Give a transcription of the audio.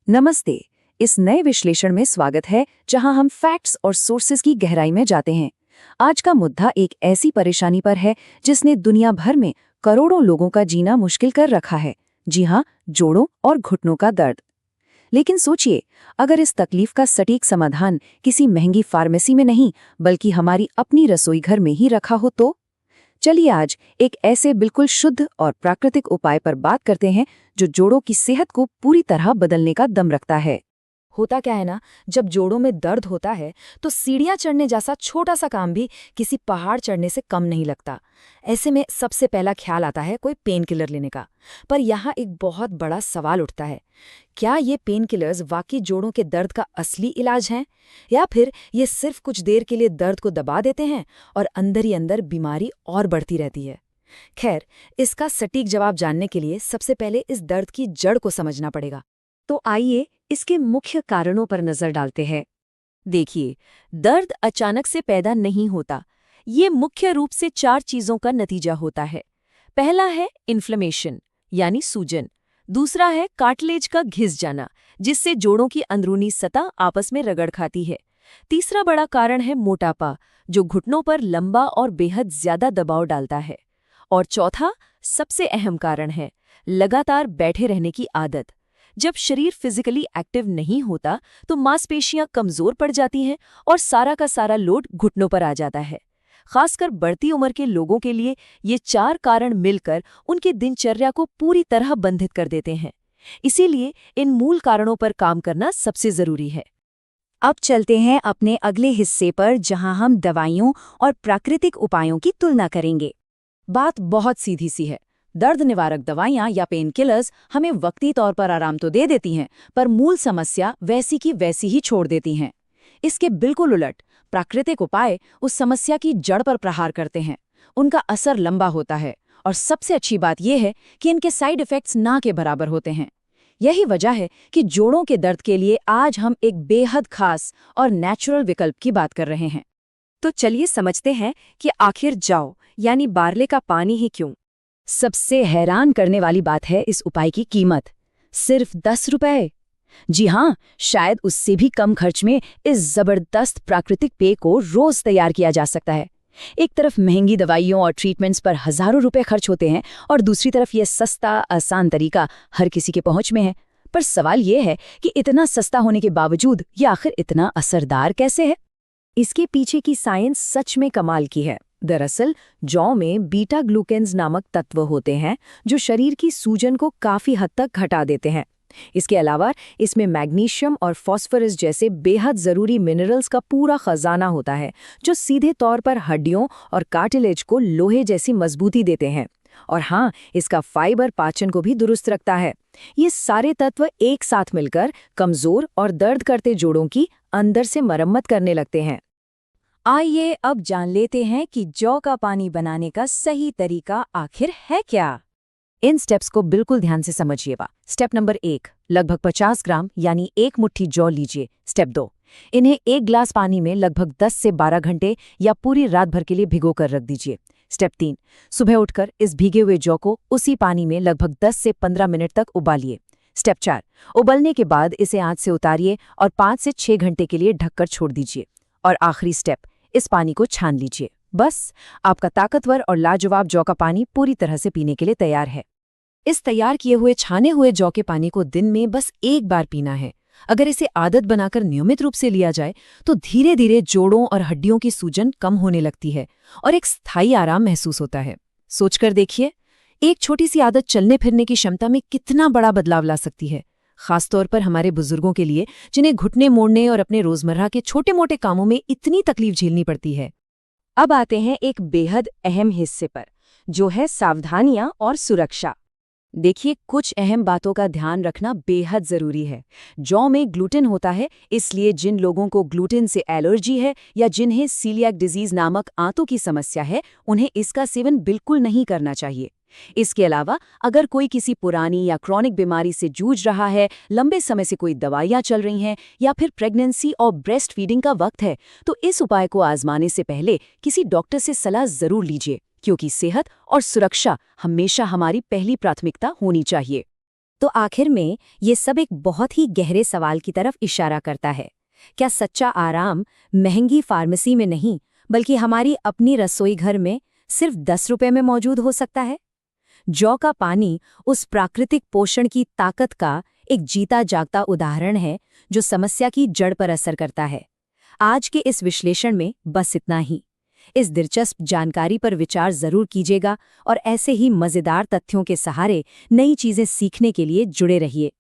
नमस्ते। इस नए विश्लेषण में स्वागत है जहां हम फैक्ट्स और सोर्सेज की गहराई में जाते हैं। आज का मुद्दा एक ऐसी परेशानी पर है जिसने दुनिया भर में करोड़ों लोगों का जीना मुश्किल कर रखा है। जी हाँ, जोड़ों और घुटनों का दर्द। लेकिन सोचिए, अगर इस तकलीफ का सटीक समाधान किसी महंगी फार्मेसी में नहीं बल्कि हमारी अपनी रसोई घर में ही रखा हो तो? चलिए आज एक ऐसे बिल्कुल शुद्ध और प्राकृतिक उपाय पर बात करते हैं जो जोड़ों की सेहत को पूरी तरह बदलने का दम रखता है। होता क्या है ना, जब जोड़ों में दर्द होता है तो सीढ़ियां चढ़ने जैसा छोटा सा काम भी किसी पहाड़ चढ़ने से कम नहीं लगता। ऐसे में सबसे पहला ख्याल आता है कोई पेन किलर लेने का। पर यहाँ एक बहुत बड़ा सवाल उठता है, क्या ये पेन किलर्स वाकई जोड़ों के दर्द का असली इलाज हैं, या फिर ये सिर्फ कुछ देर के लिए दर्द को दबा देते हैं और अंदर ही अंदर बीमारी और बढ़ती रहती है। खैर, इसका सटीक जवाब जानने के लिए सबसे पहले इस दर्द की जड़ को समझना पड़ेगा। तो आइए इसके मुख्य कारणों पर नजर डालते हैं। देखिए, दर्द अचानक से पैदा नहीं होता। ये मुख्य रूप से 4 चीजों का नतीजा होता है। पहला है इन्फ्लेमेशन यानी सूजन। दूसरा है कार्टिलेज का घिस जाना, जिससे जोड़ों की अंदरूनी सतह आपस में रगड़ खाती है। तीसरा बड़ा कारण है मोटापा, जो घुटनों पर लंबा और बेहद ज्यादा दबाव डालता है। और चौथा, सबसे अहम कारण है लगातार बैठे रहने की आदत। जब शरीर फिजिकली एक्टिव नहीं होता तो मांसपेशियां कमजोर पड़ जाती हैं और सारा का सारा लोड घुटनों पर आ जाता है। खासकर बढ़ती उम्र के लोगों के लिए ये 4 कारण मिलकर उनकी दिनचर्या को पूरी तरह बंधित कर देते हैं। इसीलिए इन मूल कारणों पर काम करना सबसे जरूरी है। अब चलते हैं अपने अगले हिस्से पर जहां हम दवाइयों और प्राकृतिक उपायों की तुलना करेंगे। बात बहुत सीधी सी है। दर्द निवारक दवाइयां या पेन किलर्स हमें वक्ती तौर पर आराम तो दे देती हैं, पर मूल समस्या वैसी की वैसी ही छोड़ देती हैं। इसके बिल्कुल उलट प्राकृतिक उपाय उस समस्या की जड़ पर प्रहार करते हैं। उनका असर लंबा होता है और सबसे अच्छी बात यह है कि इनके साइड इफेक्ट्स ना के बराबर होते हैं। यही वजह है कि जोड़ों के दर्द के लिए आज हम एक बेहद खास और नेचुरल विकल्प की बात कर रहे हैं। तो चलिए समझते हैं कि आखिर जौ यानी बार्ले का पानी ही क्यों। सबसे हैरान करने वाली बात है इस उपाय की कीमत, सिर्फ 10 रुपए। जी हाँ, शायद उससे भी कम खर्च में इस जबरदस्त प्राकृतिक पेय को रोज तैयार किया जा सकता है। एक तरफ महंगी दवाइयों और ट्रीटमेंट्स पर हजारों रुपए खर्च होते हैं और दूसरी तरफ यह सस्ता आसान तरीका हर किसी के पहुंच में है। पर सवाल यह है कि इतना सस्ता होने के बावजूद ये आखिर इतना असरदार कैसे है? इसके पीछे की साइंस सच में कमाल की है। दरअसल जौ में बीटा ग्लूकेन्स नामक तत्व होते हैं जो शरीर की सूजन को काफी हद तक घटा देते हैं। इसके अलावा इसमें मैग्नीशियम और फास्फोरस जैसे बेहद जरूरी मिनरल्स का पूरा खजाना होता है जो सीधे तौर पर हड्डियों और कार्टिलेज को लोहे जैसी मजबूती देते हैं। और हाँ, इसका फाइबर पाचन को भी दुरुस्त रखता है। ये सारे तत्व एक साथ मिलकर कमजोर और दर्द करते जोड़ों की अंदर से मरम्मत करने लगते हैं। आइए अब जान लेते हैं कि जौ का पानी बनाने का सही तरीका आखिर है क्या। इन स्टेप्स को बिल्कुल ध्यान से समझिएगा। स्टेप नंबर 1, लगभग 50 ग्राम यानी 1 मुट्ठी जौ लीजिए। स्टेप 2, इन्हें 1 ग्लास पानी में लगभग 10 से 12 घंटे या पूरी रात भर के लिए भिगो कर रख दीजिए। स्टेप 3, सुबह उठकर इस भीगे हुए जौ को उसी पानी में लगभग 10 से 15 मिनट तक उबालिए। स्टेप 4, उबलने के बाद इसे आंच से उतारिए और 5 से 6 घंटे के लिए ढककर छोड़ दीजिए। और आखिरी स्टेप, इस पानी को छान लीजिए। बस, आपका ताकतवर और लाजवाब जौ का पानी पूरी तरह से पीने के लिए तैयार है। इस तैयार किए हुए छाने हुए जौ के पानी को दिन में बस एक बार पीना है। अगर इसे आदत बनाकर नियमित रूप से लिया जाए तो धीरे धीरे जोड़ों और हड्डियों की सूजन कम होने लगती है और एक स्थायी आराम महसूस होता है। सोचकर देखिए, एक छोटी सी आदत चलने फिरने की क्षमता में कितना बड़ा बदलाव ला सकती है, खासतौर पर हमारे बुजुर्गों के लिए जिन्हें घुटने मोड़ने और अपने रोजमर्रा के छोटे मोटे कामों में इतनी तकलीफ झेलनी पड़ती है। अब आते हैं एक बेहद अहम हिस्से पर, जो है सावधानियां और सुरक्षा। देखिए, कुछ अहम बातों का ध्यान रखना बेहद जरूरी है। जौ में ग्लूटेन होता है, इसलिए जिन लोगों को ग्लूटेन से एलर्जी है या जिन्हें सीलियाक डिजीज नामक आंतों की समस्या है, उन्हें इसका सेवन बिल्कुल नहीं करना चाहिए। इसके अलावा अगर कोई किसी पुरानी या क्रॉनिक बीमारी से जूझ रहा है, लंबे समय से कोई दवाइयां चल रही हैं या फिर प्रेगनेंसी और ब्रेस्ट फीडिंग का वक्त है, तो इस उपाय को आजमाने से पहले किसी डॉक्टर से सलाह जरूर लीजिए, क्योंकि सेहत और सुरक्षा हमेशा हमारी पहली प्राथमिकता होनी चाहिए। तो आखिर में ये सब एक बहुत ही गहरे सवाल की तरफ इशारा करता है। क्या सच्चा आराम महंगी फार्मेसी में नहीं, बल्कि हमारी अपनी रसोई घर में सिर्फ 10 रुपए में मौजूद हो सकता है? जौ का पानी उस प्राकृतिक पोषण की ताकत का एक जीता जागता उदाहरण है जो समस्या की जड़ पर असर करता है। आज के इस विश्लेषण में बस इतना ही। इस दिलचस्प जानकारी पर विचार जरूर कीजिएगा और ऐसे ही मजेदार तथ्यों के सहारे नई चीजें सीखने के लिए जुड़े रहिए।